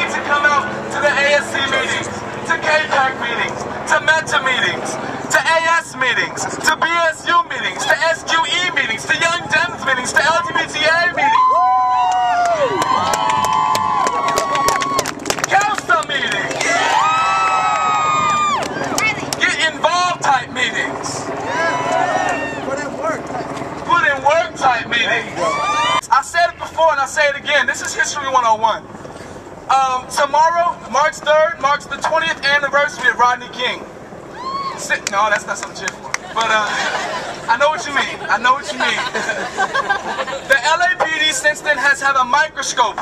need to come out to the ASC meetings, to KPAC meetings, to META meetings, to AS meetings, to BSU meetings, to SQE meetings, to Young Dems meetings, to LGBTA meetings. Council meetings. Get involved type meetings. Put in work. Put in work type meetings. I said it before and I say it again. This is History 101. Tomorrow, March 3rd, marks the 20th anniversary of Rodney King. No, that's not something to cheer for. But I know what you mean. I know what you mean. The LAPD since then has had a microscope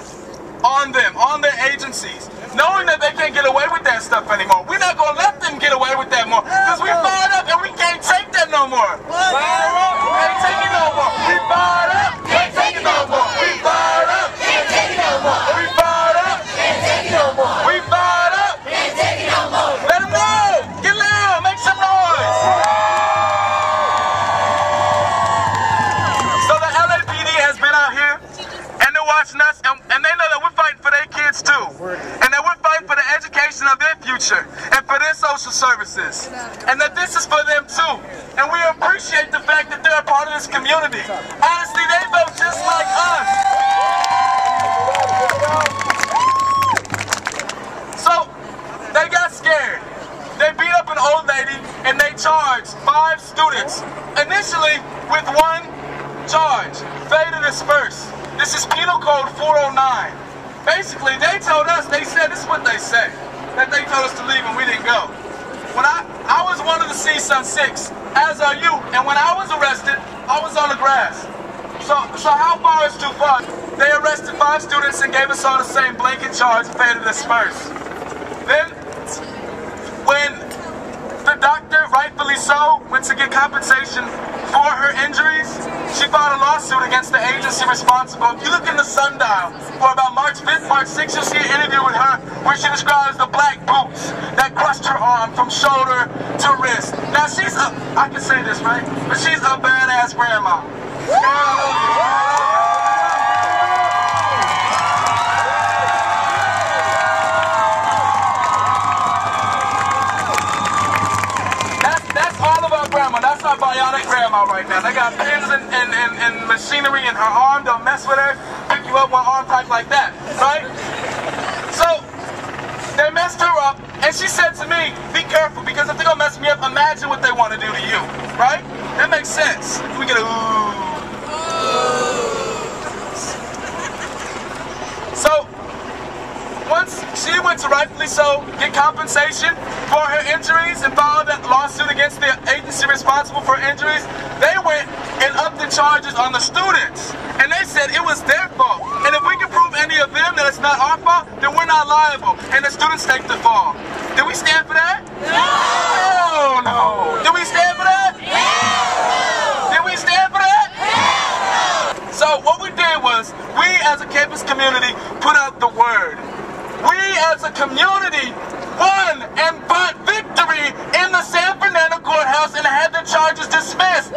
on them, on their agencies, knowing that they can't get away with that stuff anymore. We're not going to let them get away with that more, because we fired up and we can't take that no more. Fire up, can't take it no more. We fired up, can't take it no more. We fired up, can't take it no more. We fired up, can't take it no more. We fired up, can't take it no more. Let them know. Get loud, make some noise. So the LAPD has been out here and they're watching us, and they know that we're fighting for their kids too, and that we're fighting for the education of their future and for their social services, and that this is for them too. And we appreciate the fact that they're a part of this community. Honestly, they vote just like us. So they got scared. They beat up an old lady and they charged 5 students, initially with one charge, failure to disperse. This is Penal Code 409. Basically, they told us, they said, this is what they say, that they told us to leave and we didn't go. When I was one of the CSUN 6, as are you, and when I was arrested, I was on the grass. So how far is too far? They arrested 5 students and gave us all the same blanket charge, failure to disperse. Then, when the doctor, rightfully so, went to get compensation for her injuries, she filed a lawsuit against the agency responsible. If you look in the sundial for about March 5th, March 6th, you'll see an interview with her where she describes the black boots that crushed her arm from shoulder to wrist. Now she's a, I can say this, right? But she's a badass grandma. That's all of our grandma. That's our bionic grandma right now. They got pins and machinery in her arm. Don't mess with her. Pick you up one arm type like that, right? So they messed her up, and she said to me, be careful, because if they're gonna mess me up, imagine what they want to do to you, right? That makes sense. We get a ooh. So once she went to, rightfully so, get compensation for her injuries and filed that lawsuit against the agency responsible for injuries, they went and upped the charges on the students. And they said it was their fault. And if we can prove any of them that it's not our fault, then we're not liable. And the students take the fall. Did we stand for that? No! No! Did we stand for that? No! Did we stand for that? No! So what we did was, we as a campus community put out the word. We as a community won and bought victory in the San Fernando courthouse and had the charges dismissed.